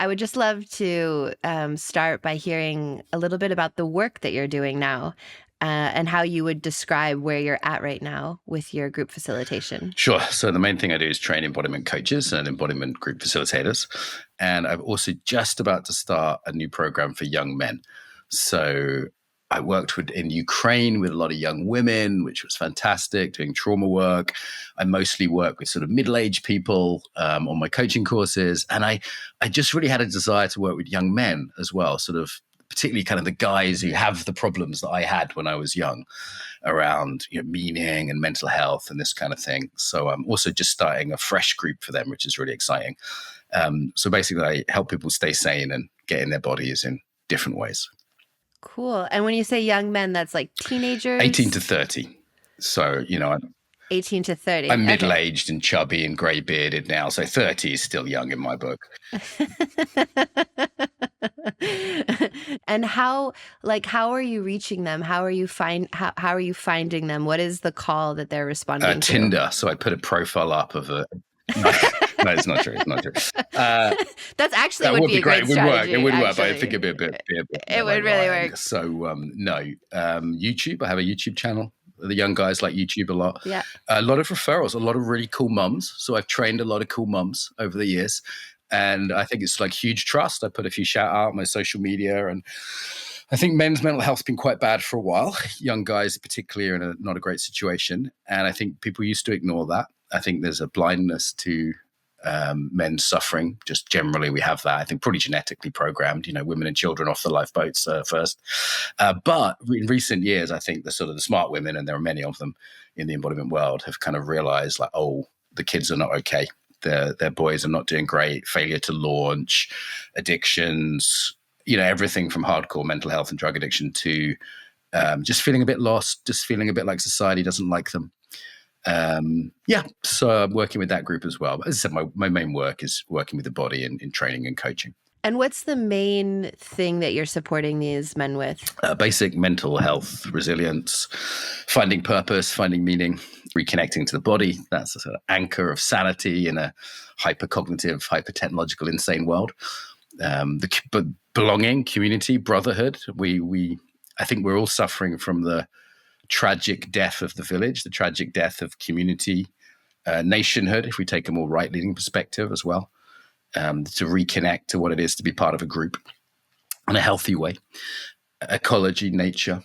I would just love to start by hearing a little bit about the work that you're doing now, and how you would describe where you're at right now with your group facilitation. Sure. So the main thing I do is train embodiment coaches and embodiment group facilitators. And I'm also just about to start a new program for young men. So I worked in Ukraine with a lot of young women, which was fantastic, doing trauma work. I mostly work with sort of middle-aged people on my coaching courses. And I just really had a desire to work with young men as well, sort of particularly kind of the guys who have the problems that I had when I was young around meaning and mental health and this kind of thing. So I'm also just starting a fresh group for them, which is really exciting. So basically, I help people stay sane and get in their bodies in different ways. Cool. And when you say young men, that's like teenagers? 18 to 30. So, 18 to 30. I'm middle-aged and chubby and grey-bearded now, so 30 is still young in my book. And how are you reaching them? How are you finding them? What is the call that they're responding to? Tinder. So I put a profile up of a. No, it's not true. It's not true. That's actually would be a great strategy. It would work, but I think it'd be a bit. It would really work. So no, YouTube. I have a YouTube channel. The young guys like YouTube a lot. Yeah. A lot of referrals. A lot of really cool mums. So I've trained a lot of cool mums over the years, and I think it's like huge trust. I put a few shout out on my social media, and I think men's mental health's been quite bad for a while. Young guys, particularly, are in not a great situation, and I think people used to ignore that. I think there's a blindness to men suffering. Just generally, we have that. I think pretty genetically programmed. Women and children off the lifeboats first. But in recent years, I think the smart women, and there are many of them in the embodiment world, have kind of realized like, oh, the kids are not okay. Their boys are not doing great. Failure to launch, addictions. Everything from hardcore mental health and drug addiction to just feeling a bit lost, just feeling a bit like society doesn't like them. So I'm working with that group as well. But as I said, my main work is working with the body in training and coaching. And what's the main thing that you're supporting these men with? Basic mental health, resilience, finding purpose, finding meaning, reconnecting to the body. That's a sort of anchor of sanity in a hypercognitive, hypertechnological, insane world. But belonging, community, brotherhood. I think we're all suffering from the tragic death of the village, the tragic death of community, nationhood, if we take a more right-leaning perspective as well, to reconnect to what it is to be part of a group in a healthy way. Ecology, nature.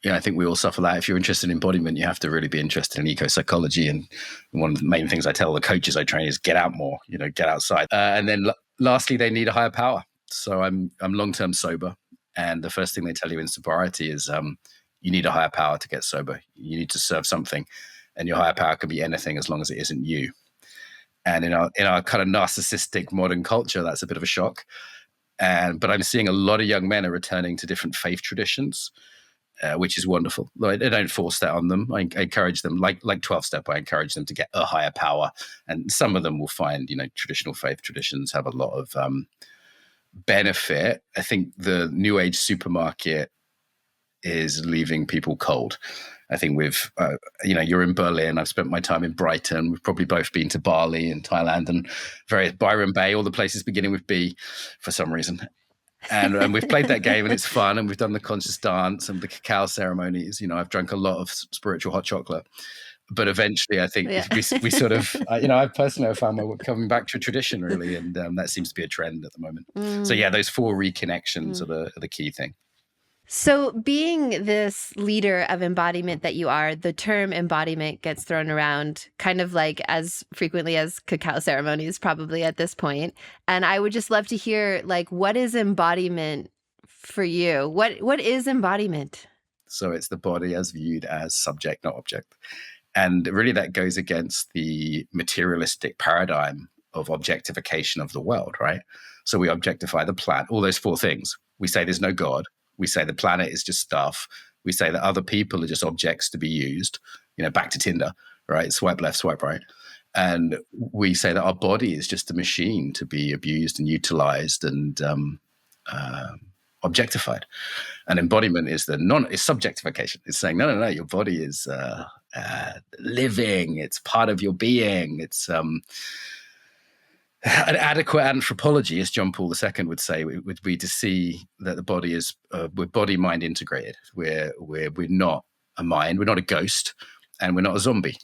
I think we all suffer that. If you're interested in embodiment, you have to really be interested in eco-psychology. And one of the main things I tell the coaches I train is get out more, get outside. And then lastly, they need a higher power. So I'm long-term sober. And the first thing they tell you in sobriety is you need a higher power to get sober. You need to serve something. And your higher power can be anything as long as it isn't you. And in our kind of narcissistic modern culture, that's a bit of a shock. But I'm seeing a lot of young men are returning to different faith traditions, which is wonderful. I don't force that on them. I encourage them, like 12-step, I encourage them to get a higher power. And some of them will find, traditional faith traditions have a lot of benefit. I think the new age supermarket is leaving people cold. I think you're in Berlin. I've spent my time in Brighton. We've probably both been to Bali and Thailand and various Byron Bay, all the places beginning with B for some reason. And we've played that game and it's fun. And we've done the conscious dance and the cacao ceremonies. I've drunk a lot of spiritual hot chocolate. But eventually, I think we sort of, I personally have found my coming back to a tradition, really. And that seems to be a trend at the moment. So, those 4 reconnections are the key thing. So being this leader of embodiment that you are, the term embodiment gets thrown around kind of like as frequently as cacao ceremonies probably at this point. And I would just love to hear, like, what is embodiment for you? What is embodiment? So it's the body as viewed as subject, not object. And really that goes against the materialistic paradigm of objectification of the world, right? So we objectify the planet, all those 4 things. We say there's no God. We say the planet is just stuff. We say that other people are just objects to be used, back to Tinder, right? Swipe left, swipe right. And we say that our body is just a machine to be abused and utilized and objectified. And embodiment is it's subjectification. It's saying, no, your body is living. It's part of your being. It's An adequate anthropology, as John Paul II would say, would be to see that the body is we're body mind integrated. We're not a mind, we're not a ghost, and we're not a zombie.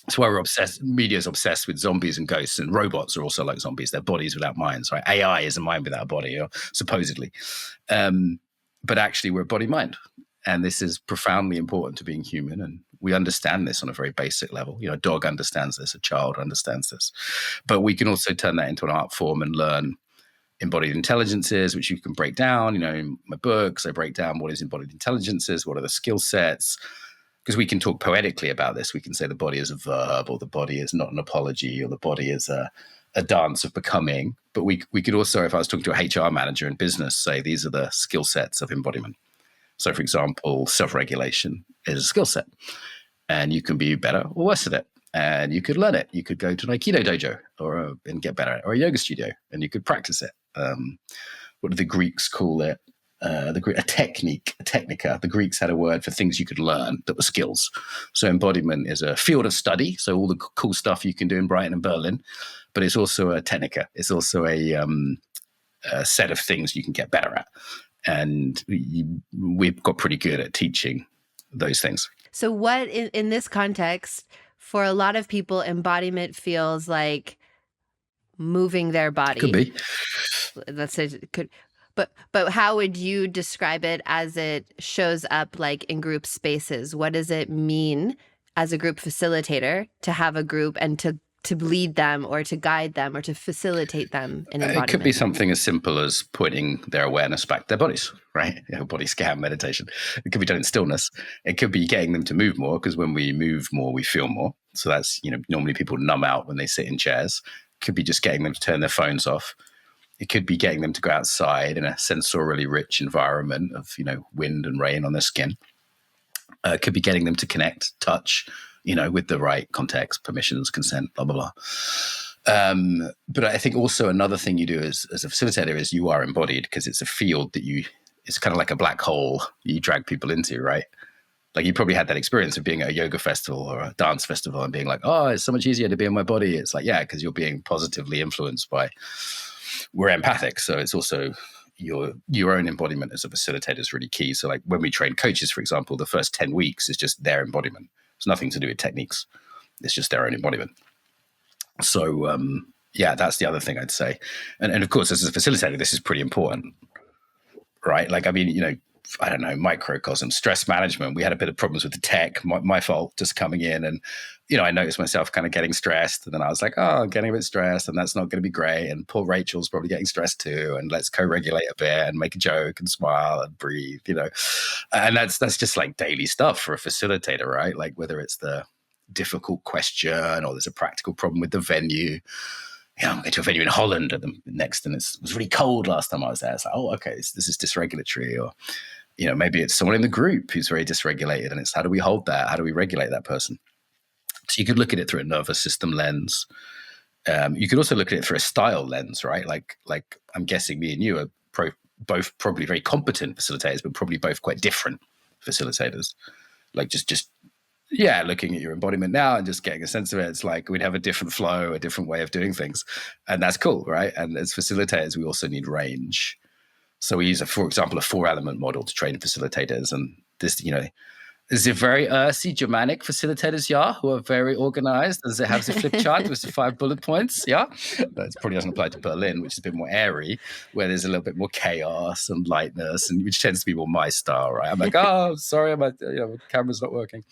That's why we're obsessed. Media is obsessed with zombies and ghosts, and robots are also like zombies. They're bodies without minds, right? AI is a mind without a body, or supposedly. But actually, we're a body mind, and this is profoundly important to being human. And we understand this on a very basic level. A dog understands this, a child understands this, but we can also turn that into an art form and learn embodied intelligences, which you can break down. In my books, I break down what is embodied intelligences, what are the skill sets. Because we can talk poetically about this. We can say the body is a verb, or the body is not an apology, or the body is a dance of becoming. But we could also, if I was talking to a HR manager in business, say these are the skill sets of embodiment. So, for example, self-regulation is a skill set, and you can be better or worse at it, and you could learn it. You could go to an Aikido dojo and get better, or a yoga studio, and you could practice it. What do the Greeks call it? A technica. The Greeks had a word for things you could learn that were skills. So embodiment is a field of study. So all the cool stuff you can do in Brighton and Berlin, but it's also a technica. It's also a set of things you can get better at. And we've got pretty good at teaching those things. So what in this context, for a lot of people, embodiment feels like moving their body. Could be. Let's say it could. But how would you describe it as it shows up like in group spaces? What does it mean as a group facilitator to have a group and to lead them or to guide them or to facilitate them in embodiment? It could be something as simple as pointing their awareness back to their bodies, right? Body scan meditation. It could be done in stillness. It could be getting them to move more, because when we move more, we feel more. So that's, normally people numb out when they sit in chairs. It could be just getting them to turn their phones off. It could be getting them to go outside in a sensorially rich environment of, wind and rain on their skin. It could be getting them to connect, touch, with the right context, permissions, consent, blah, blah, blah. But I think also another thing you do as a facilitator is you are embodied, because it's a field that it's kind of like a black hole you drag people into, right? Like you probably had that experience of being at a yoga festival or a dance festival and being like, oh, it's so much easier to be in my body. It's like, yeah, because you're being positively influenced by... We're empathic, so it's also your own embodiment as a facilitator is really key. So like when we train coaches, for example, the first 10 weeks is just their embodiment. It's nothing to do with techniques. It's just their own embodiment. So that's the other thing I'd say. And of course, as a facilitator, this is pretty important, right? Like, I mean, I don't know, microcosm, stress management. We had a bit of problems with the tech, my fault, just coming in. And, I noticed myself kind of getting stressed. And then I was like, oh, I'm getting a bit stressed and that's not going to be great. And poor Rachel's probably getting stressed too. And let's co-regulate a bit and make a joke and smile and breathe, And that's just like daily stuff for a facilitator, right? Like whether it's the difficult question or there's a practical problem with the venue. I'm going to a venue in Holland at the next, and it was really cold last time I was there. It's like, oh, okay, this is dysregulatory. Or, maybe it's someone in the group who's very dysregulated, and it's how do we hold that? How do we regulate that person? So you could look at it through a nervous system lens. You could also look at it through a style lens, right? Like I'm guessing me and you are both probably very competent facilitators, but probably both quite different facilitators. Like just looking at your embodiment now and just getting a sense of it, it's like we'd have a different flow, a different way of doing things. And that's cool, right? And as facilitators, we also need range. So we use, for example, a 4-element model to train facilitators. And this, is a very earthy Germanic facilitators, who are very organized. Does it have the flip chart with the 5 bullet points? That probably doesn't apply to Berlin, which is a bit more airy, where there's a little bit more chaos and lightness, and which tends to be more my style, right? I'm like, oh, sorry, my camera's not working.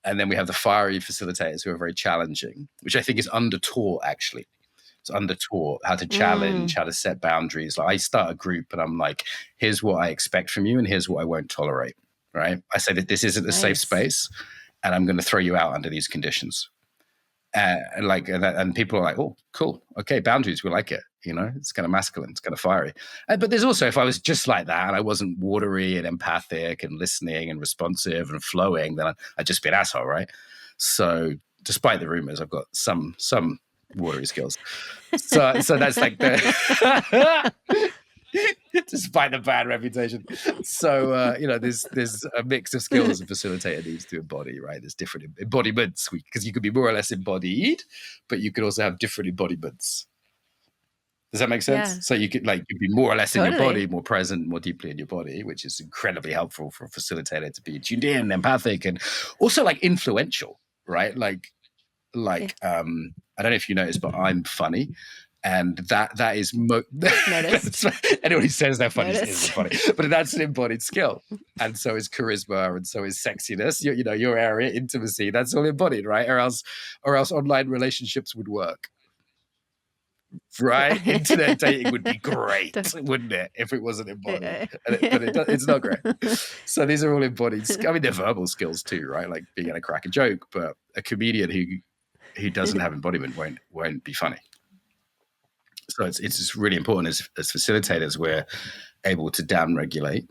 And then we have the fiery facilitators who are very challenging, which I think is under-taught, actually. It's under-taught how to challenge, how to set boundaries. Like I start a group and I'm like, here's what I expect from you and here's what I won't tolerate, right? I say that this isn't a safe space and I'm going to throw you out under these conditions. And people are like, oh, cool. Okay, boundaries, we like it. It's kind of masculine, it's kind of fiery. But there's also, if I was just like that and I wasn't watery and empathic and listening and responsive and flowing, then I'd just be an asshole, right? So despite the rumors, I've got some watery skills. So that's like the... despite the bad reputation. So, there's a mix of skills a facilitator needs to embody, right? There's different embodiments because you could be more or less embodied, but you could also have different embodiments. Does that make sense? Yeah. So you could be more or less in your Totally. body, more present, more deeply in your body, which is incredibly helpful for a facilitator to be tuned in, empathic, and also like influential, right? I don't know if you noticed, but I'm funny. And that is anyone who says they're funny isn't funny, but that's an embodied skill. And so is charisma, and so is sexiness. Your area, intimacy, that's all embodied, right? Or else online relationships would work. Right? Internet dating would be great, wouldn't it, if it wasn't embodied? But it's not great. So these are all embodied. I mean, they're verbal skills too, right? Like being able to crack a joke, but a comedian who doesn't have embodiment won't be funny. So it's just really important as facilitators, we're able to downregulate,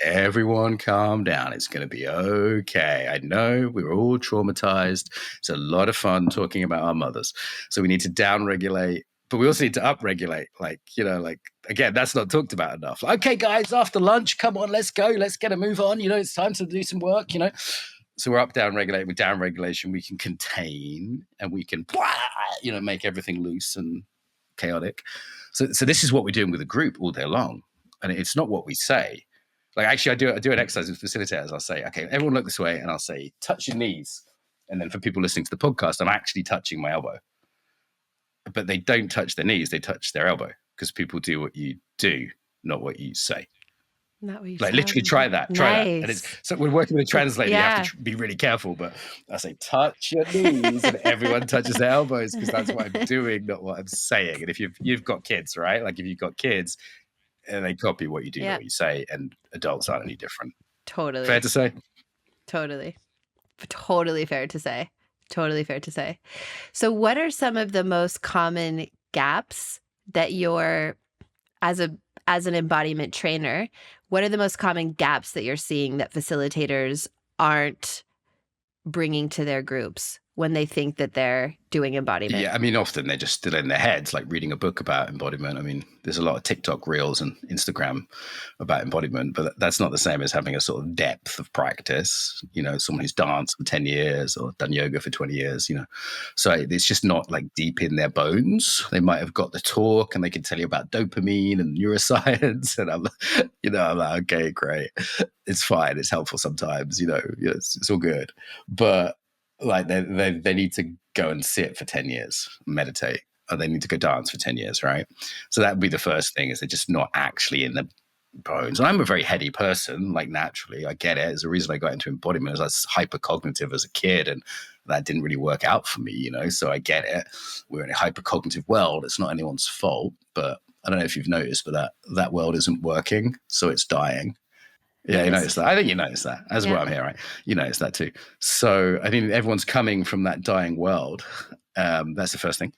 everyone calm down. It's going to be okay. I know we're all traumatized. It's a lot of fun talking about our mothers. So we need to downregulate, but we also need to upregulate. Again, that's not talked about enough. Okay, guys, after lunch, come on, let's go. Let's get a move on. It's time to do some work, So we're up, down, regulate. With down regulation, we can contain and we can, make everything loose and chaotic. So this is what we're doing with a group all day long. And it's not what we say. Actually, I do an exercise with facilitators. I'll say, okay, everyone look this way. And I'll say, touch your knees. And then for people listening to the podcast, I'm actually touching my elbow. But they don't touch their knees. They touch their elbow, because people do what you do, not what you say. Not what you literally try that. And so we're working with a translator. Yeah. You have to be really careful. But I say, touch your knees, and everyone touches their elbows, because that's what I'm doing, not what I'm saying. And if you've got kids, right? If you've got kids, and they copy what you do, not what you say, and adults aren't any different. Totally. Fair to say? Totally. Totally fair to say. Totally fair to say. So what are some of the most common gaps that you're, as an embodiment trainer, what are the most common gaps that you're seeing that facilitators aren't bringing to their groups when they think that they're doing embodiment? Yeah, I mean, often they're just still in their heads, like reading a book about embodiment. I mean, there's a lot of TikTok reels and Instagram about embodiment, but that's not the same as having a sort of depth of practice. Someone who's danced for 10 years or done yoga for 20 years, So it's just not deep in their bones. They might have got the talk and they can tell you about dopamine and neuroscience. And I'm like, okay, great. It's fine. It's helpful sometimes, it's all good. But they need to go and sit for 10 years, meditate, or they need to go dance for 10 years, right? So that would be the first thing, is they're just not actually in the bones. And I'm a very heady person, naturally. I get it. There's a reason I got into embodiment. I was hypercognitive as a kid, and that didn't really work out for me, so I get it. We're in a hypercognitive world. It's not anyone's fault, but I don't know if you've noticed, but that world isn't working, so it's dying. Yeah, you notice that. I think you notice that. That's why I'm here, right? You notice that too. So I think everyone's coming from that dying world. That's the first thing.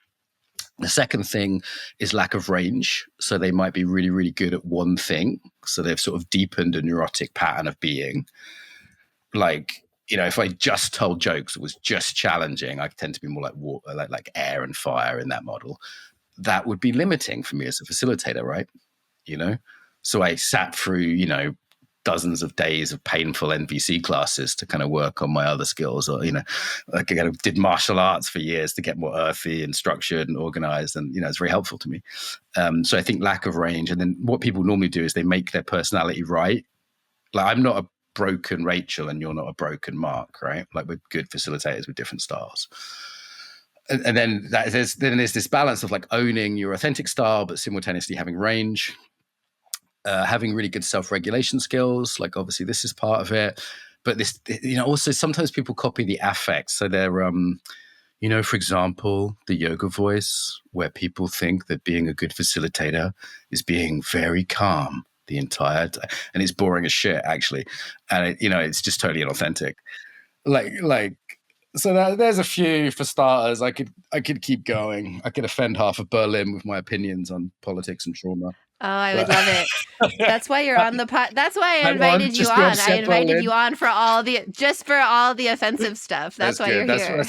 The second thing is lack of range. So they might be really, really good at one thing. So they've sort of deepened a neurotic pattern of being. If I just told jokes, it was just challenging, I tend to be more like water, like air and fire in that model. That would be limiting for me as a facilitator, right? So I sat through, dozens of days of painful NVC classes to kind of work on my other skills, or I did martial arts for years to get more earthy and structured and organized, and it's very helpful to me. So I think lack of range, and then what people normally do is they make their personality right. I'm not a broken Rachel, and you're not a broken Mark, right? We're good facilitators with different styles. And then there's this balance of owning your authentic style, but simultaneously having range. Having really good self-regulation skills, obviously this is part of it, but this, also sometimes people copy the affects. So they're, for example, the yoga voice, where people think that being a good facilitator is being very calm the entire time, and it's boring as shit, actually, and it's just totally inauthentic. So there's a few for starters. I could keep going. I could offend half of Berlin with my opinions on politics and trauma. Oh, I would love it. That's why you're on the pod. That's why I invited you on. I invited you on for all the offensive stuff. That's why you're here.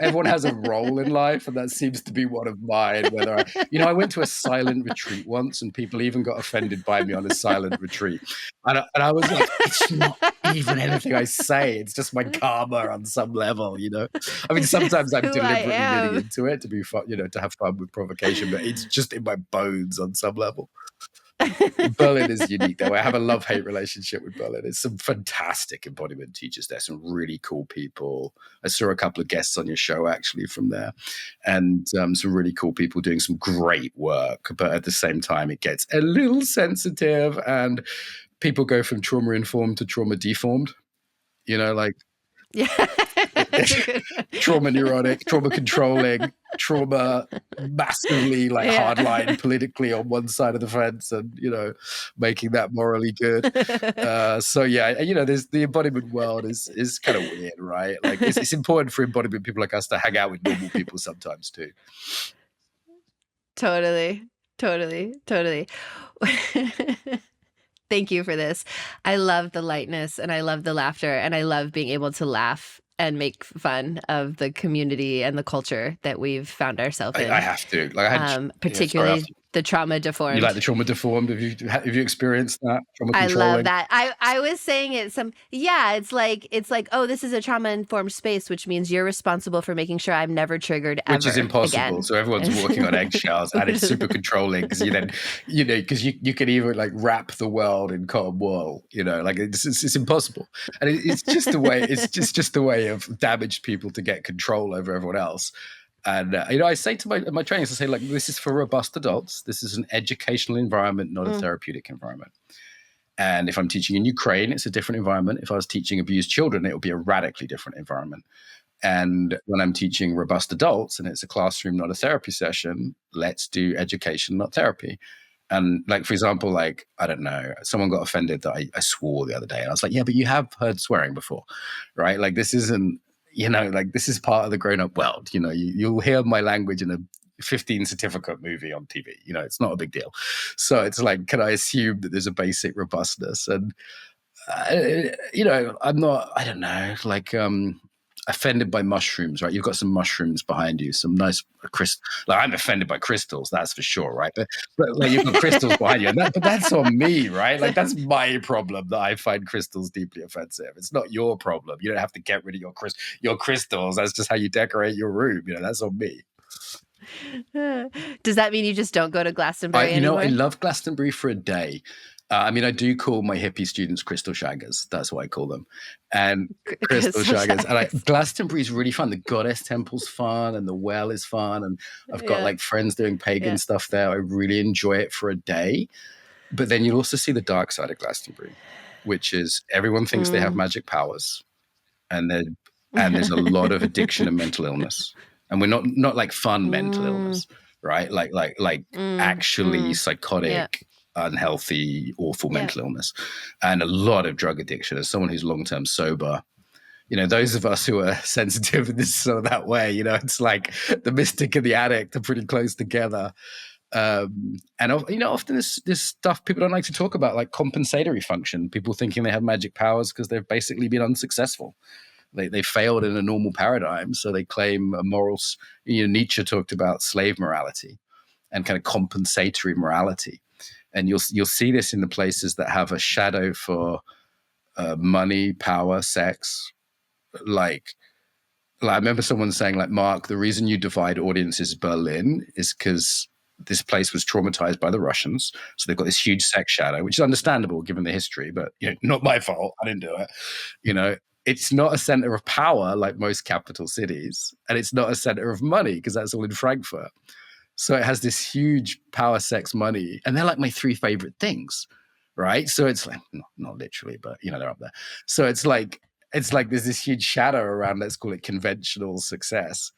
Everyone has a role in life, and that seems to be one of mine. Whether I went to a silent retreat once, and people even got offended by me on a silent retreat, and I was like, even anything I say. It's just my karma on some level, I mean, sometimes I'm deliberately leaning into it to be fun, to have fun with provocation, but it's just in my bones on some level. Berlin is unique though. I have a love-hate relationship with Berlin. It's some fantastic embodiment teachers there, some really cool people. I saw a couple of guests on your show actually from there, and some really cool people doing some great work. But at the same time, it gets a little sensitive, and people go from trauma-informed to trauma-deformed. Like Yeah. trauma neurotic, trauma controlling, trauma massively hardline politically on one side of the fence, and making that morally good. So yeah, there's the embodiment world is kind of weird, right? Like it's important for embodiment people like us to hang out with normal people sometimes too. Totally. Thank you for this. I love the lightness, and I love the laughter, and I love being able to laugh and make fun of the community and the culture that we've found ourselves in. I have to. Particularly the trauma deformed. You like the trauma deformed? Have you experienced that? Trauma I controlling? love that. I was saying it it's like, oh, this is a trauma informed space, which means you're responsible for making sure I'm never triggered ever. Which is impossible. Again. So everyone's walking on eggshells, and it's super controlling because because you can even wrap the world in cotton wool, it's impossible. And it's just the way, it's just the way of damaged people to get control over everyone else. And, I say to my trainings, I say, this is for robust adults. This is an educational environment, not a therapeutic environment. And if I'm teaching in Ukraine, it's a different environment. If I was teaching abused children, it would be a radically different environment. And when I'm teaching robust adults and it's a classroom, not a therapy session, let's do education, not therapy. And for example, I don't know, someone got offended that I swore the other day. And I was like, yeah, but you have heard swearing before, right? This isn't, this is part of the grown-up world. You'll hear my language in a 15 certificate movie on TV. It's not a big deal. So it's can I assume that there's a basic robustness? And, I'm not, I don't know, offended by mushrooms, right? You've got some mushrooms behind you, some nice crystals. I'm offended by crystals, that's for sure, right? But you've got crystals behind you, but that's on me, right? That's my problem that I find crystals deeply offensive. It's not your problem. You don't have to get rid of your crystals. That's just how you decorate your room. That's on me. Does that mean you just don't go to Glastonbury anymore? I love Glastonbury for a day. I do call my hippie students crystal shaggers. That's what I call them. And crystal shaggers. And Glastonbury is really fun. The goddess temple's fun, and the well is fun. And I've got friends doing pagan stuff there. I really enjoy it for a day. But then you'll also see the dark side of Glastonbury, which is everyone thinks they have magic powers. And there's a lot of addiction and mental illness. And we're not fun mental illness, right? Actually psychotic, unhealthy, awful mental illness, and a lot of drug addiction. As someone who's long-term sober, those of us who are sensitive in this sort of that way, it's the mystic and the addict are pretty close together. And often this stuff people don't like to talk about, like compensatory function, people thinking they have magic powers because they've basically been unsuccessful. They failed in a normal paradigm, so they claim a morals. Nietzsche talked about slave morality and kind of compensatory morality. And you'll see this in the places that have a shadow for money, power, sex. I remember someone saying, Mark, the reason you divide audiences Berlin is because this place was traumatized by the Russians. So they've got this huge sex shadow, which is understandable given the history, but not my fault. I didn't do it. It's not a center of power like most capital cities, and it's not a center of money because that's all in Frankfurt. So it has this huge power, sex, money, and they're my three favorite things, right? So it's not literally, but they're up there. So it's there's this huge shadow around, let's call it conventional success,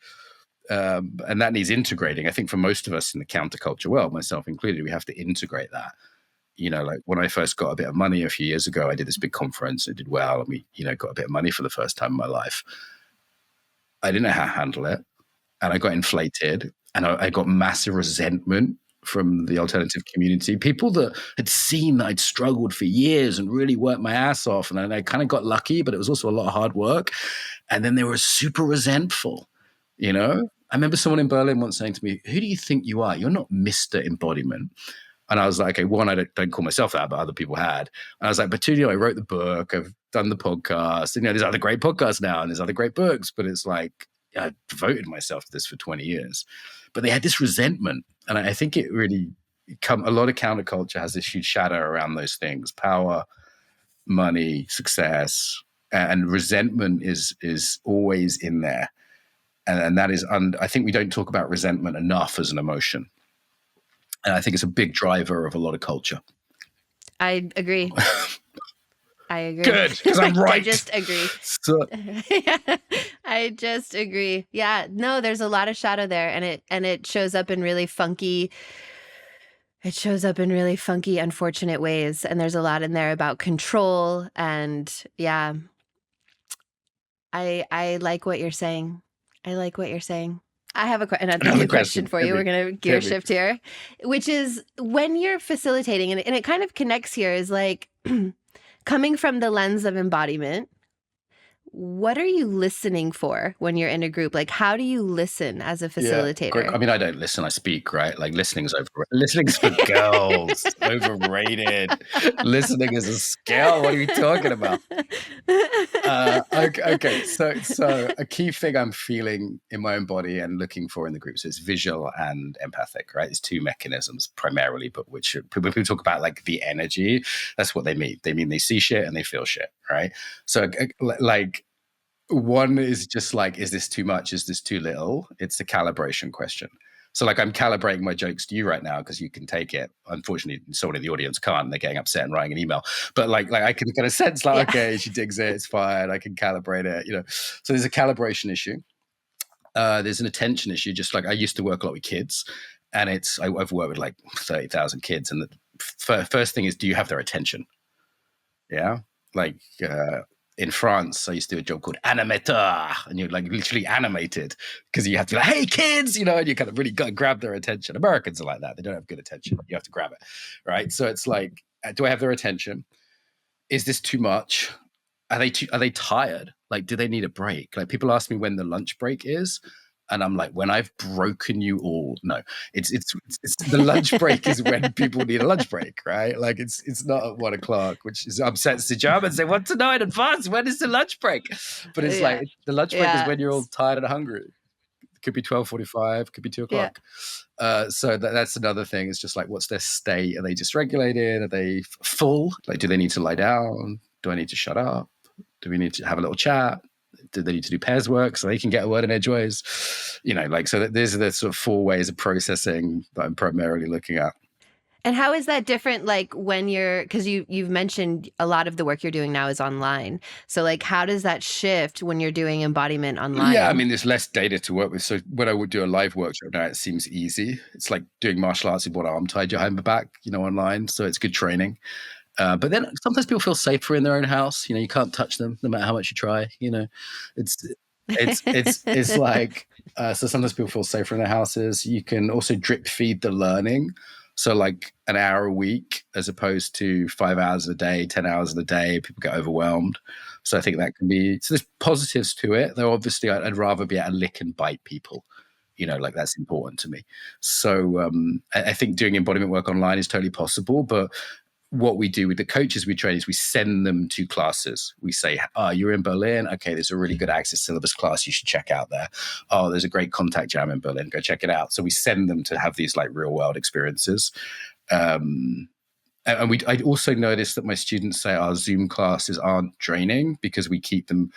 and that needs integrating. I think for most of us in the counterculture world, myself included, we have to integrate that. When I first got a bit of money a few years ago, I did this big conference. I did well, and we got a bit of money for the first time in my life. I didn't know how to handle it, and I got inflated. And I got massive resentment from the alternative community, people that had seen that I'd struggled for years and really worked my ass off. And I kind of got lucky, but it was also a lot of hard work. And then they were super resentful, I remember someone in Berlin once saying to me, who do you think you are? You're not Mr. Embodiment. And I was like, okay, one, I don't call myself that, but other people had. And I was like, but two, I wrote the book. I've done the podcast. You know, there's other great podcasts now and there's other great books, but it's like I devoted myself to this for 20 years. But they had this resentment. And I think it really a lot of counterculture has this huge shadow around those things: power, money, success, and resentment is always in there. And that is, I think we don't talk about resentment enough as an emotion. And I think it's a big driver of a lot of culture. I agree. I agree. Good, because I'm right. I just agree. So, I just agree. Yeah, no, there's a lot of shadow there, and it shows up in really funky. It shows up in really funky, unfortunate ways, and there's a lot in there about control. And yeah, I like what you're saying. I like what you're saying. I have another question for you. We're going to gear shift here, which is when you're facilitating, and it kind of connects here, is like coming from the lens of embodiment. What are you listening for when you're in a group? Like, how do you listen as a facilitator? Yeah, I mean, I don't listen, I speak, right? Like listening's for girls. Overrated. Listening is a skill. What are you talking about? Okay. So a key thing I'm feeling in my own body and looking for in the groups is visual and empathic, right? It's two mechanisms primarily, but which when people talk about like the energy, that's what they mean. They mean they see shit and they feel shit, right? So like, one is just like, is this too much? Is this too little? It's a calibration question. So like I'm calibrating my jokes to you right now because you can take it. Unfortunately, someone in the audience can't. They're getting upset and writing an email. But like I can get a sense like, okay, she digs it. It's fine. I can calibrate it. You know. So there's a calibration issue. There's an attention issue. Just like I used to work a lot with kids, and I've worked with like 30,000 kids, and the first thing is, do you have their attention? Yeah, like. In France, I used to do a job called animateur, and you're like literally animated because you have to be like, hey kids, you know, and you kind of really got to grab their attention. Americans are like that. They don't have good attention. You have to grab it, right? So it's like, do I have their attention? Is this too much? Are they tired? Like, do they need a break? Like people ask me when the lunch break is. And I'm like, when I've broken you all, no, it's the lunch break is when people need a lunch break, right? Like it's not at 1 o'clock, which is upsets the Germans. They want to know in advance, when is the lunch break? But it's like the lunch break is when you're all tired and hungry. It could be 12:45, could be 2 o'clock. So that's another thing. It's just like, what's their state? Are they dysregulated? Are they full? Like, do they need to lie down? Do I need to shut up? Do we need to have a little chat? Do they need to do pairs work so they can get a word in edgeways? You know, like, so these are the sort of 4 ways of processing that I'm primarily looking at. And how is that different? Like when because you've mentioned a lot of the work you're doing now is online. So like, how does that shift when you're doing embodiment online? Yeah, I mean, there's less data to work with. So when I would do a live workshop now, it seems easy. It's like doing martial arts with one arm tied behind my back, you know, online. So it's good training. But then sometimes people feel safer in their own house. You know, you can't touch them no matter how much you try. You know, it's like so. Sometimes people feel safer in their houses. You can also drip feed the learning. So like an hour a week as opposed to 5 hours a day, 10 hours a day. People get overwhelmed. So I think that can be. So there's positives to it. Though obviously, I'd rather be able to lick and bite people. You know, like that's important to me. So I think doing embodiment work online is totally possible, but what we do with the coaches we train is we send them to classes. We say, oh, you're in Berlin. Okay, there's a really good Access syllabus class you should check out there. Oh, there's a great contact jam in Berlin. Go check it out. So we send them to have these like real world experiences. And I also noticed that my students say our Zoom classes aren't draining because we keep them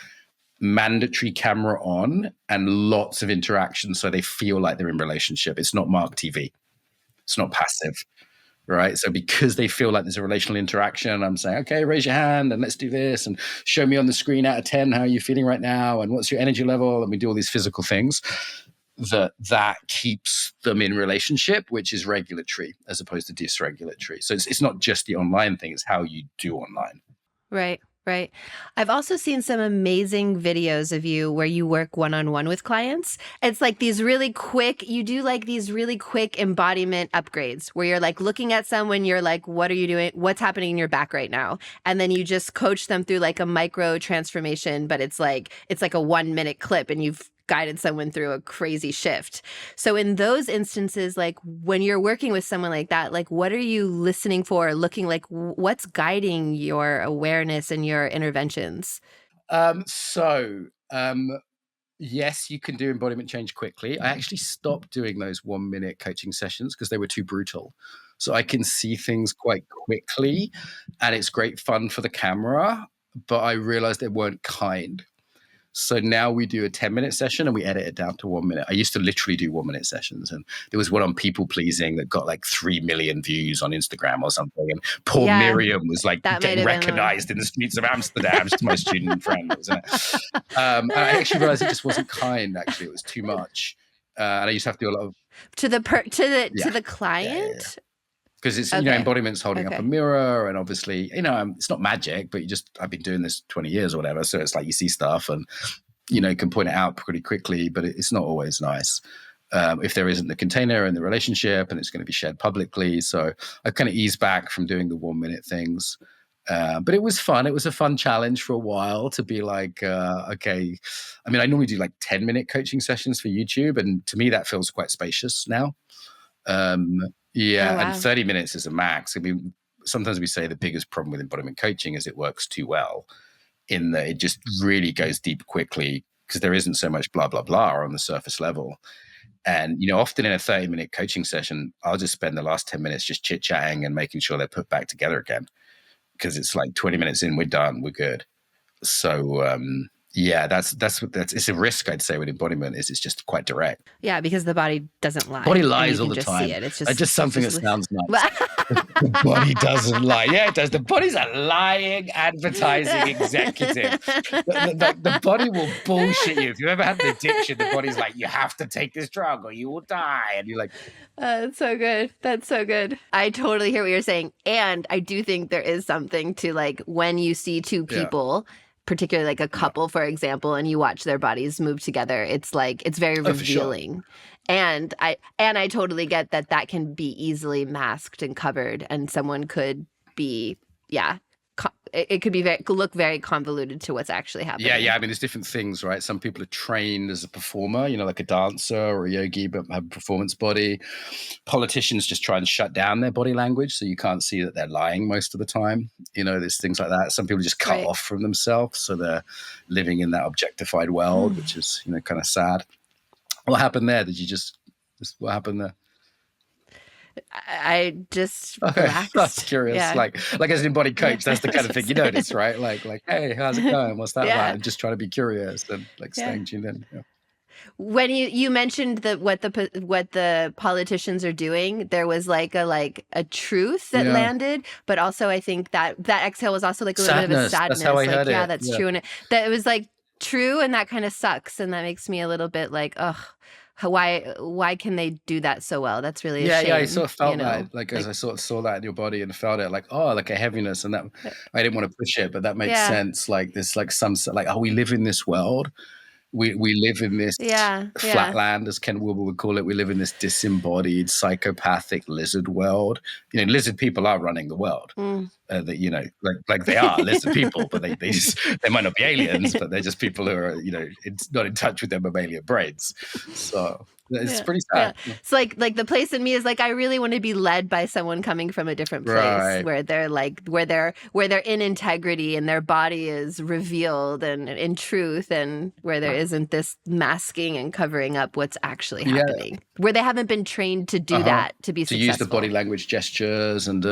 mandatory camera on and lots of interaction so they feel like they're in relationship. It's not Mark TV. It's not passive. Right. So because they feel like there's a relational interaction, I'm saying, okay, raise your hand and let's do this and show me on the screen out of 10 how are you feeling right now and what's your energy level, and we do all these physical things that keeps them in relationship, which is regulatory as opposed to dysregulatory. So it's not just the online thing, it's how you do online. Right. Right. I've also seen some amazing videos of you where you work one-on-one with clients. It's like these really quick, you do like these really quick embodiment upgrades where you're like looking at someone, you're like, what are you doing? What's happening in your back right now? And then you just coach them through like a micro transformation, but it's like a 1-minute clip and you've guided someone through a crazy shift. So in those instances, like when you're working with someone like that, like what are you listening for, looking like, what's guiding your awareness and your interventions? So yes, you can do embodiment change quickly. I actually stopped doing those 1 minute coaching sessions because they were too brutal. So I can see things quite quickly, and it's great fun for the camera, but I realized they weren't kind. So now we do a 10-minute session and we edit it down to 1 minute. I used to literally do 1 minute sessions, and there was one on people pleasing that got like 3 million views on Instagram or something. And poor Miriam was like getting recognized in the streets of Amsterdam. She's my student friend, wasn't it? And I actually realized it just wasn't kind. Actually, it was too much. And I used to have to do a lot of to the client. Because it's, embodiment's holding up a mirror, and obviously, it's not magic, but I've been doing this 20 years or whatever. So it's like you see stuff and, you can point it out pretty quickly, but it's not always nice if there isn't the container and the relationship and it's going to be shared publicly. So I kind of eased back from doing the 1 minute things. But it was fun. It was a fun challenge for a while to be like, okay. I mean, I normally do like 10-minute coaching sessions for YouTube. And to me, that feels quite spacious now. And 30 minutes is a max. I mean, sometimes we say the biggest problem with embodiment coaching is it works too well, in that it just really goes deep quickly because there isn't so much blah, blah, blah on the surface level. And, often in a 30-minute coaching session, I'll just spend the last 10 minutes just chit-chatting and making sure they're put back together again, because it's like 20 minutes in, we're done, we're good. So, that's it's a risk, I'd say, with embodiment is it's just quite direct. Yeah, because the body doesn't lie. Body lies all the time. See it. It's just something that sounds nice. The body doesn't lie. Yeah, it does. The body's a lying advertising executive. The body will bullshit you. If you ever had an addiction, the body's like, you have to take this drug or you will die. And you're like, that's so good. That's so good. I totally hear what you're saying. And I do think there is something to like when you see two people, particularly like a couple, for example, and you watch their bodies move together, it's like, it's very revealing. Sure. And I totally get that can be easily masked and covered, and someone could be, it could be look very convoluted to what's actually happening. Yeah. I mean, there's different things, right? Some people are trained as a performer, like a dancer or a yogi, but have a performance body. Politicians just try and shut down their body language, so you can't see that they're lying most of the time. There's things like that. Some people just cut off from themselves, so they're living in that objectified world, which is, kind of sad. What happened there? What happened there? I just relaxed. That's curious. Yeah. Like as an embodied coach, that's the kind of thing you notice, right? Like, hey, how's it going? What's that about? And just trying to be curious and like staying tuned in. Yeah. When you mentioned that what the politicians are doing, there was like a truth that landed, but also I think that exhale was also like a little bit of a sadness. That's how I heard it. Yeah, that's true, and that it was like true, and that kind of sucks, and that makes me a little bit like, ugh. Why can they do that so well? That's really a shame. Yeah. I sort of felt that, like as I sort of saw that in your body and felt it, like like a heaviness, and that I didn't want to push it, but that makes sense. Like this, like we live in this world. We live in this flatland, as Ken Wilber would call it. We live in this disembodied, psychopathic lizard world. Lizard people are running the world. Like they are lizard people, but they might not be aliens, but they're just people who are, it's not in touch with their mammalian brains. So it's pretty sad. Yeah. It's like the place in me is like, I really want to be led by someone coming from a different place, where they're like, where they're in integrity and their body is revealed and in truth, and where there isn't this masking and covering up what's actually happening, where they haven't been trained to do that, to be successful. Use the body language gestures and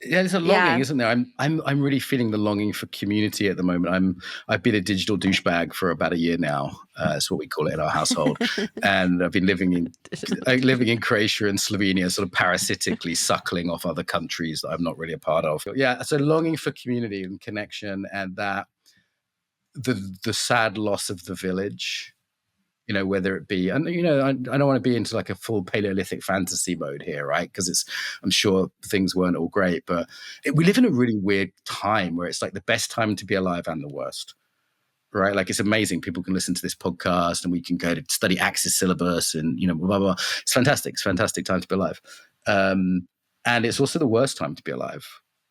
there's a longing, isn't there? I'm really feeling the longing for community at the moment. I've been a digital douchebag for about a year now. That's what we call it in our household. And I've been living in Croatia and Slovenia, sort of parasitically suckling off other countries that I'm not really a part of. Yeah, so longing for community and connection, and that the sad loss of the village. Whether it be, and I don't want to be into like a full Paleolithic fantasy mode here, right? Because I'm sure things weren't all great, but we live in a really weird time where it's like the best time to be alive and the worst, right? Like it's amazing. People can listen to this podcast, and we can go to study Axis syllabus, and blah, blah, blah. It's fantastic. It's a fantastic time to be alive, and it's also the worst time to be alive.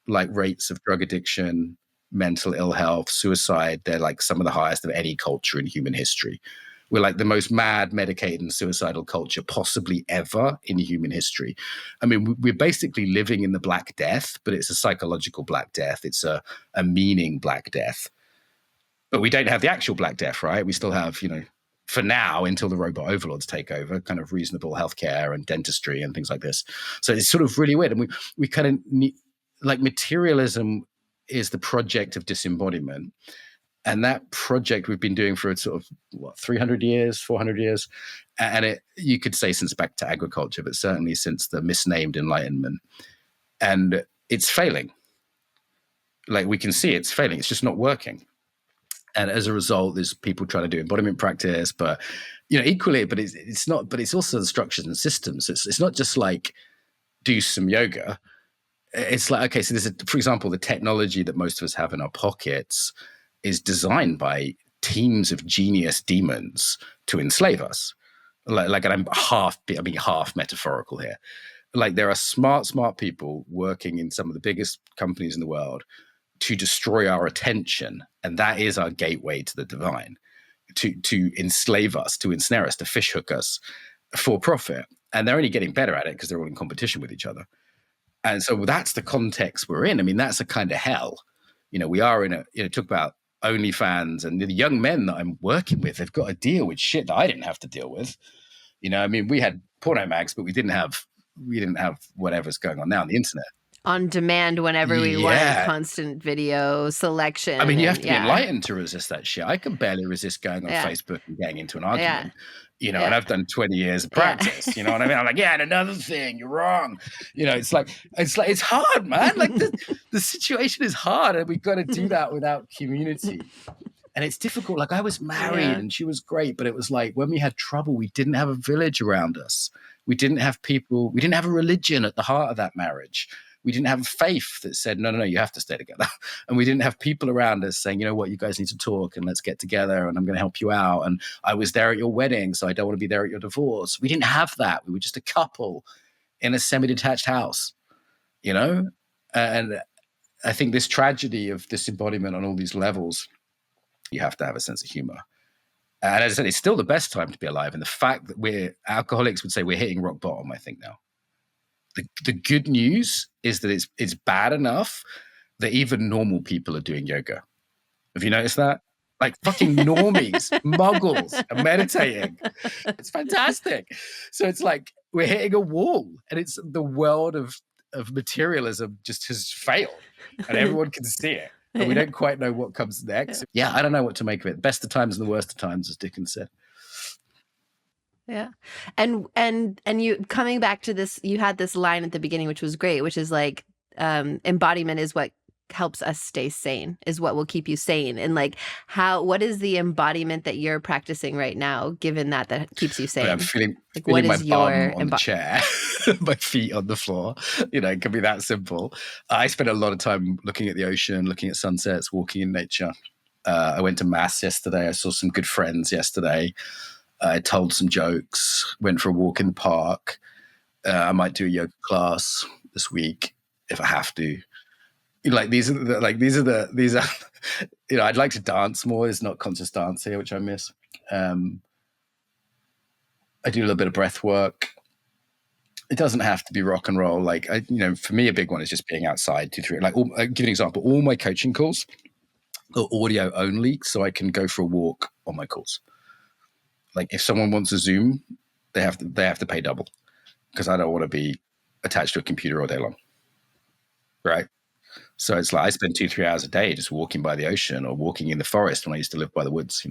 Like rates of drug addiction, mental ill health, suicide, they're like some of the highest of any culture in human history. We're like the most mad, medicated, and suicidal culture possibly ever in human history. I mean, we're basically living in the Black Death, but it's a psychological Black Death. It's a meaning Black Death. But we don't have the actual Black Death, right? We still have, for now, until the robot overlords take over, kind of reasonable healthcare and dentistry and things like this. So it's sort of really weird. And we kind of need, like, materialism is the project of disembodiment. And that project we've been doing for sort of 300 years, 400 years. And you could say since back to agriculture, but certainly since the misnamed Enlightenment. And it's failing. Like, we can see it's failing. It's just not working. And as a result, there's people trying to do embodiment practice, but equally, but it's not. But it's also the structures and systems. It's not just like do some yoga. It's like, okay, so for example, the technology that most of us have in our pockets is designed by teams of genius demons to enslave us. Like, and I'm being half metaphorical here. Like, there are smart people working in some of the biggest companies in the world to destroy our attention, and that is our gateway to the divine, to enslave us, to ensnare us, to fishhook us for profit. And they're only getting better at it because they're all in competition with each other. And so that's the context we're in. I mean, that's a kind of hell. We are in talk about OnlyFans, and the young men that I'm working with, they've got to deal with shit that I didn't have to deal with. I mean, we had porno mags, but we didn't have whatever's going on now on the internet. On demand whenever we want, constant video selection. I mean, you have to be enlightened to resist that shit. I can barely resist going on Facebook and getting into an argument. And I've done 20 years of practice, you know what I mean? I'm like, and another thing, you're wrong. It's hard, man. Like, the situation is hard, and we've got to do that without community. And it's difficult. Like, I was married and she was great, but it was like, when we had trouble, we didn't have a village around us. We didn't have people, we didn't have a religion at the heart of that marriage. We didn't have faith that said, no, you have to stay together. And we didn't have people around us saying, you know what, you guys need to talk and let's get together and I'm going to help you out. And I was there at your wedding, so I don't want to be there at your divorce. We didn't have that. We were just a couple in a semi-detached house, And I think this tragedy of disembodiment on all these levels, you have to have a sense of humor. And as I said, it's still the best time to be alive. And the fact that alcoholics would say we're hitting rock bottom, I think now. The good news is that it's bad enough that even normal people are doing yoga. Have you noticed that? Like, fucking normies, muggles are meditating. It's fantastic. So it's like we're hitting a wall, and it's the world of materialism just has failed, and everyone can see it. And we don't quite know what comes next. Yeah, I don't know what to make of it. Best of times and the worst of times, as Dickens said. Yeah. And you coming back to this, you had this line at the beginning, which was great, which is like, embodiment is what helps us stay sane, is what will keep you sane. And like, what is the embodiment that you're practicing right now, given that keeps you sane? I'm feeling what my is bum on the chair, my feet on the floor. It can be that simple. I spent a lot of time looking at the ocean, looking at sunsets, walking in nature. I went to mass yesterday. I saw some good friends yesterday. I told some jokes, went for a walk in the park. I might do a yoga class this week if I have to. These are I'd like to dance more. There's not conscious dance here, which I miss. I do a little bit of breath work. It doesn't have to be rock and roll. For me, a big one is just being outside 2-3. I'll give you an example. All my coaching calls are audio only, so I can go for a walk on my calls. Like, if someone wants a Zoom, they have to pay double, because I don't want to be attached to a computer all day long. Right? So it's like I spend 2-3 hours a day just walking by the ocean or walking in the forest when I used to live by the woods.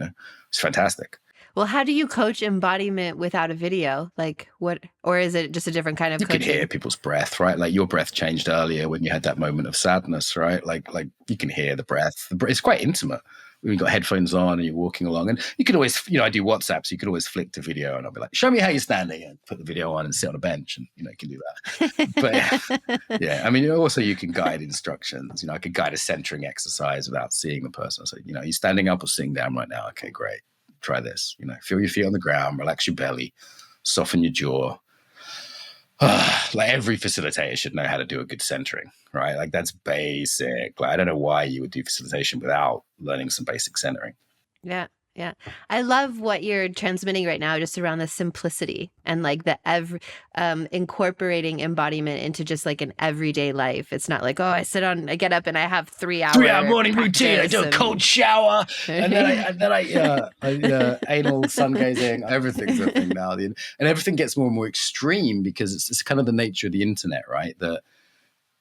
It's fantastic. Well, how do you coach embodiment without a video? Like, what, or is it just a different kind of coaching? You can hear people's breath, right? Like, your breath changed earlier when you had that moment of sadness, right? Like you can hear the breath. It's quite intimate. We've got headphones on and you're walking along, and you can always, I do WhatsApp, so you could always flick to video, and I'll be like, show me how you're standing, and put the video on and sit on a bench, and you can do that. But yeah, I mean, also you can guide instructions. I could guide a centering exercise without seeing the person. So, you're standing up or sitting down right now. Okay, great. Try this. Feel your feet on the ground, relax your belly, soften your jaw. like every facilitator should know how to do a good centering, right? Like that's basic. Like I don't know why you would do facilitation without learning some basic centering. Yeah. Yeah. I love what you're transmitting right now, just around the simplicity and like the incorporating embodiment into just like an everyday life. It's not like, oh, I get up and I have 3 hour 3 hour morning routine. I do a cold shower and then I anal sun gazing. Everything's a thing now. And everything gets more and more extreme because it's kind of the nature of the internet, right? That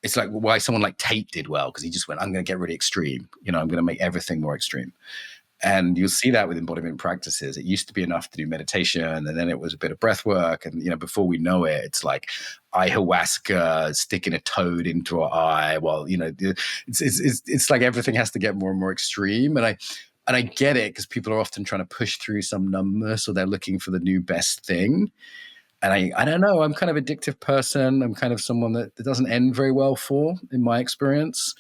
it's like why someone like Tate did well, because he just went, I'm going to get really extreme. I'm going to make everything more extreme. And you'll see that with embodiment practices. It used to be enough to do meditation, and then it was a bit of breath work. And, before we know it, it's like ayahuasca, sticking a toad into our eye. Well, it's like everything has to get more and more extreme. And I get it, because people are often trying to push through some numbness, or they're looking for the new best thing. And I don't know, I'm kind of addictive person. I'm kind of someone that it doesn't end very well for, in my experience.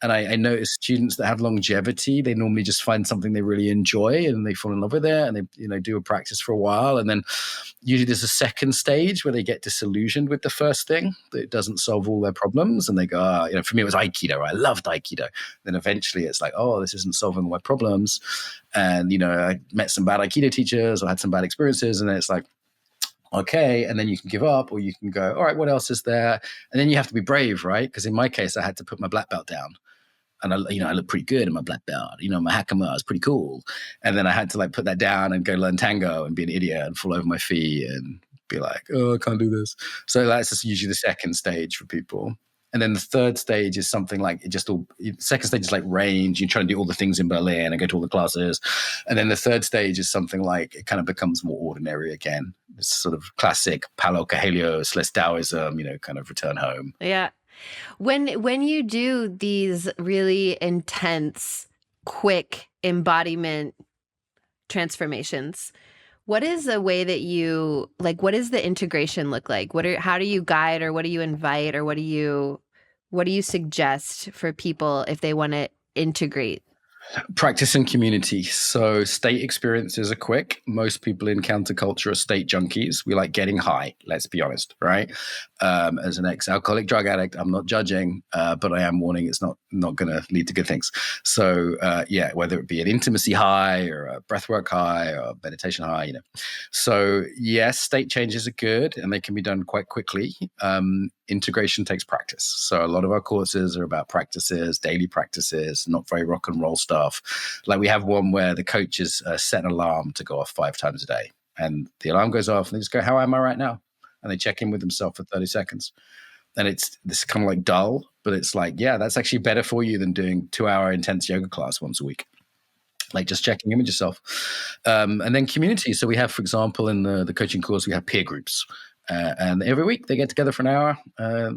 And I notice students that have longevity, they normally just find something they really enjoy and they fall in love with it, and they do a practice for a while. And then usually there's a second stage where they get disillusioned with the first thing, that it doesn't solve all their problems. And they go, for me, it was Aikido. I loved Aikido. Then eventually it's like, oh, this isn't solving all my problems. And, I met some bad Aikido teachers or had some bad experiences. And then it's like, okay, and then you can give up, or you can go, all right, what else is there? And then you have to be brave, right? Because in my case, I had to put my black belt down. And I look pretty good in my black belt. My hakama is pretty cool. And then I had to like put that down and go learn tango and be an idiot and fall over my feet and be like, oh, I can't do this. So that's just usually the second stage for people. And then the third stage is something like second stage is like range. You try to do all the things in Berlin and go to all the classes. And then the third stage is something like it kind of becomes more ordinary again. It's sort of classic Palo Coelho, less Taoism, kind of return home. Yeah. When you do these really intense, quick embodiment transformations, what is the way that you what does the integration look like? How do you guide, or what do you invite, or what do you suggest for people if they want to integrate? Practice and community. So state experiences are quick. Most people in counterculture are state junkies. We like getting high, let's be honest, right? As an ex-alcoholic drug addict, I'm not judging, but I am warning it's not going to lead to good things. So whether it be an intimacy high or a breathwork high or a meditation high, So yes, state changes are good and they can be done quite quickly. Integration takes practice. So a lot of our courses are about practices, daily practices, not very rock and roll stuff. Like we have one where the coaches set an alarm to go off 5 times a day. And the alarm goes off and they just go, how am I right now? And they check in with themselves for 30 seconds. And it's this kind of like dull, but it's like, yeah, that's actually better for you than doing 2-hour intense yoga class once a week. Like just checking in with yourself. And then community. So we have, for example, in the coaching course, we have peer groups. And every week they get together for an hour,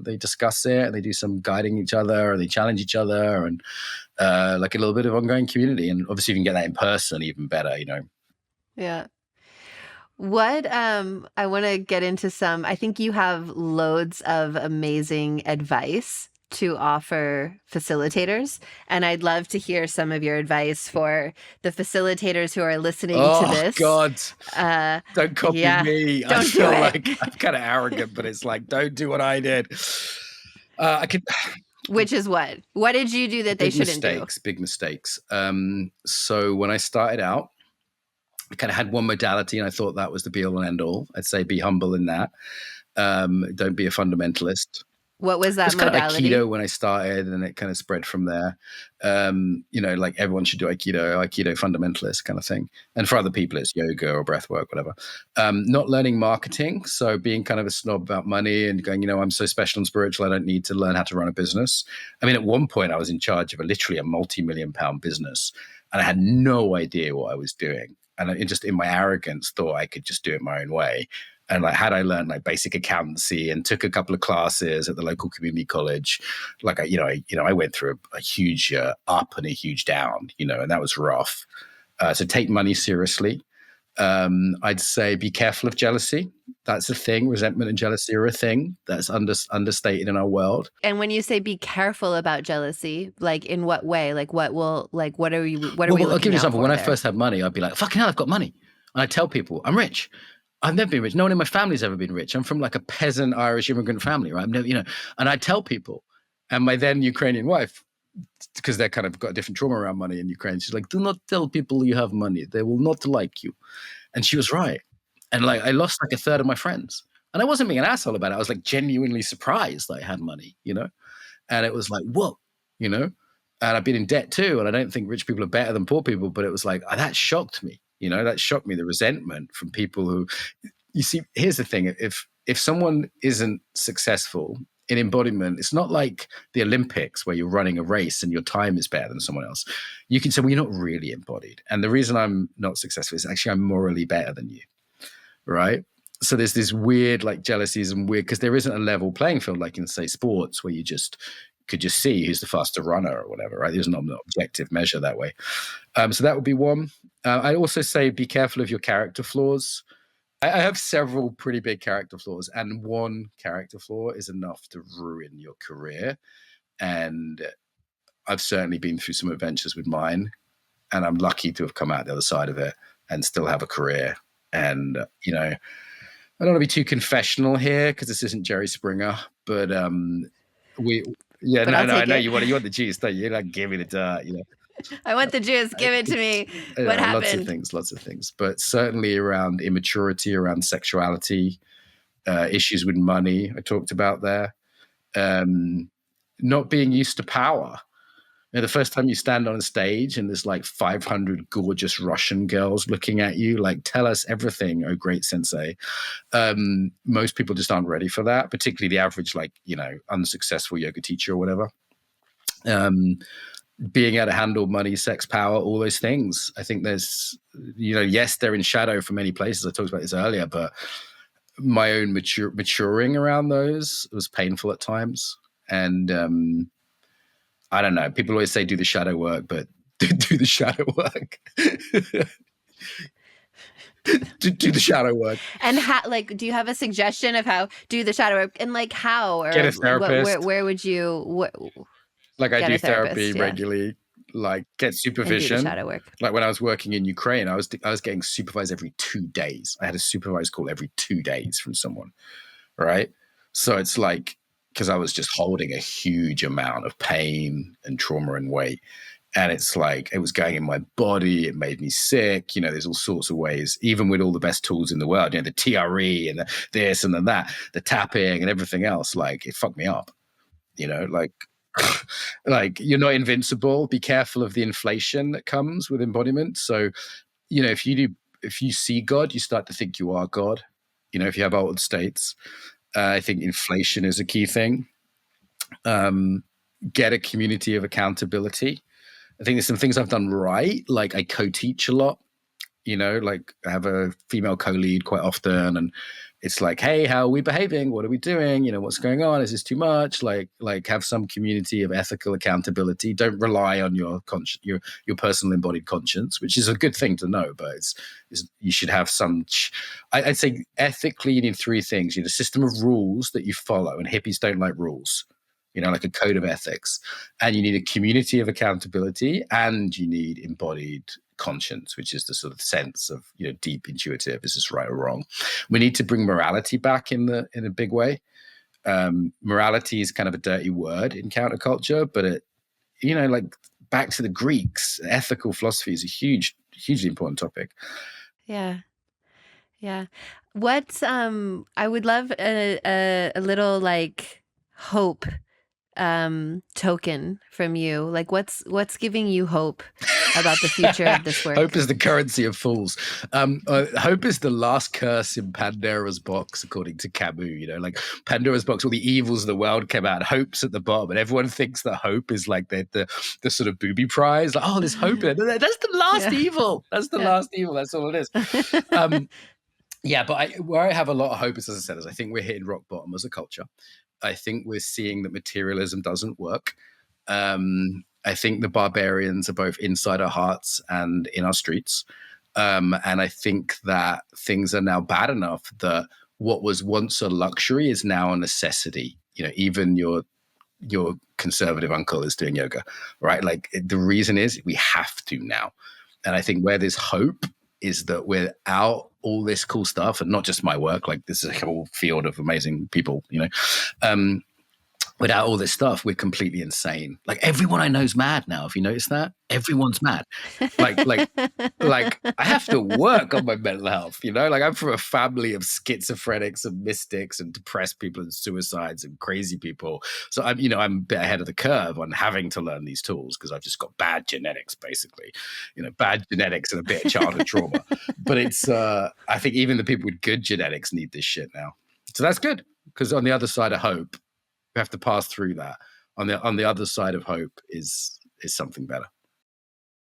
they discuss it, they do some guiding each other, or they challenge each other, and like a little bit of ongoing community. And obviously you can get that in person, even better, Yeah. What I want to get into I think you have loads of amazing advice to offer facilitators, and I'd love to hear some of your advice for the facilitators who are listening to this. Oh God, don't copy me. Don't I feel do it. like I'm kind of arrogant, but it's like, don't do what I did. I could. Which is what? What did you do that they shouldn't do? Big mistakes. So when I started out, I kind of had one modality, and I thought that was the be all and end all. I'd say be humble in that. Don't be a fundamentalist. What was that modality? Kind of Aikido when I started, and it kind of spread from there. Like everyone should do Aikido fundamentalist kind of thing. And for other people, it's yoga or breath work, whatever. Not learning marketing. So being kind of a snob about money and going, I'm so special and spiritual, I don't need to learn how to run a business. I mean, at one point I was in charge of literally a multi-million-pound business, and I had no idea what I was doing. And I just in my arrogance thought I could just do it my own way. And like, had I learned like basic accountancy and took a couple of classes at the local community college, like I went through a huge up and a huge down, and that was rough. So take money seriously. I'd say be careful of jealousy. That's a thing. Resentment and jealousy are a thing that's understated in our world. And when you say be careful about jealousy, like in what way? Like what are we? I'll give you an example. When I first had money, I'd be like, "Fucking hell, I've got money," and I tell people I'm rich. I've never been rich. No one in my family's ever been rich. I'm from like a peasant Irish immigrant family, right? I've never, and I tell people, and my then Ukrainian wife, because they're kind of got a different trauma around money in Ukraine, she's like, do not tell people you have money. They will not like you. And she was right. And like, I lost like a third of my friends. And I wasn't being an asshole about it. I was like genuinely surprised that I had money, And it was like, whoa, And I've been in debt too. And I don't think rich people are better than poor people, but it was like, that shocked me. That shocked me, the resentment from people who, you see, here's the thing. If someone isn't successful in embodiment, it's not like the Olympics where you're running a race and your time is better than someone else. You can say, well, you're not really embodied. And the reason I'm not successful is actually I'm morally better than you, right? So there's this weird like jealousies and weird, because there isn't a level playing field like in, say, sports where you could just see who's the faster runner or whatever, right? There's not an objective measure that way. So that would be one. I also say be careful of your character flaws. I have several pretty big character flaws, and one character flaw is enough to ruin your career. And I've certainly been through some adventures with mine, and I'm lucky to have come out the other side of it and still have a career. And, I don't want to be too confessional here because this isn't Jerry Springer, but I know you want the juice, don't you? You're like, give me the dirt, I want the juice. Give it to me. What happened? Lots of things. But certainly around immaturity, around sexuality, issues with money, I talked about there. Not being used to power. The first time you stand on a stage and there's like 500 gorgeous Russian girls looking at you, like, tell us everything, oh great sensei. Most people just aren't ready for that, particularly the average, like, unsuccessful yoga teacher or whatever. Being able to handle money, sex, power, all those things. I think there's, yes, they're in shadow for many places. I talked about this earlier, but my own maturing around those was painful at times. And I don't know. People always say do the shadow work, but do the shadow work. do the shadow work. And how, like, do you have a suggestion of how do the shadow work, and like how, or get a therapist? Where would you? Like I do therapy regularly, like get supervision. Shadow work. Like when I was working in Ukraine, I was getting supervised every 2 days. I had a supervised call every 2 days from someone, right? So it's like, because I was just holding a huge amount of pain and trauma and weight. And it's like, it was going in my body. It made me sick. There's all sorts of ways, even with all the best tools in the world, the TRE and this and that, the tapping and everything else, like it fucked me up, like you're not invincible. Be careful of the inflation that comes with embodiment. So, if you see God, you start to think you are God. If you have altered states, I think inflation is a key thing. Get a community of accountability. I think there's some things I've done right. Like I co-teach a lot, like I have a female co-lead quite often, and it's like, hey, how are we behaving? What are we doing? What's going on? Is this too much? Like have some community of ethical accountability. Don't rely on your personal embodied conscience, which is a good thing to know, but you should have some. I'd say ethically you need 3 things. You need a system of rules that you follow, and hippies don't like rules. Like a code of ethics, and you need a community of accountability, and you need embodied conscience, which is the sort of sense of, deep intuitive, is this right or wrong? We need to bring morality back in a big way. Morality is kind of a dirty word in counterculture, but it, like back to the Greeks, ethical philosophy is a hugely important topic. Yeah. What's I would love a little like hope token from you. Like what's giving you hope about the future of this work? Hope is the currency of fools. Hope is the last curse in Pandora's box, according to Camus. Like Pandora's box, all the evils of the world came out. Hope's at the bottom, and everyone thinks that hope is like the sort of booby prize. Like, oh, there's hope in it. That's the last evil. That's the last evil. That's all it is. Yeah, but where I have a lot of hope is, as I said, I think we're hitting rock bottom as a culture. I think we're seeing that materialism doesn't work. I think the barbarians are both inside our hearts and in our streets. And I think that things are now bad enough that what was once a luxury is now a necessity. Even your conservative uncle is doing yoga, right? Like the reason is we have to now. And I think where there's hope is that we're out all this cool stuff, and not just my work, like this is a whole field of amazing people, without all this stuff, we're completely insane. Like everyone I know is mad now. If you notice that, everyone's mad. Like I have to work on my mental health. Like I'm from a family of schizophrenics and mystics and depressed people and suicides and crazy people. So I'm a bit ahead of the curve on having to learn these tools because I've just got bad genetics, basically. Bad genetics and a bit of childhood trauma. But it's I think even the people with good genetics need this shit now. So that's good, because on the other side of hope, we have to pass through that. On the other side of hope is something better.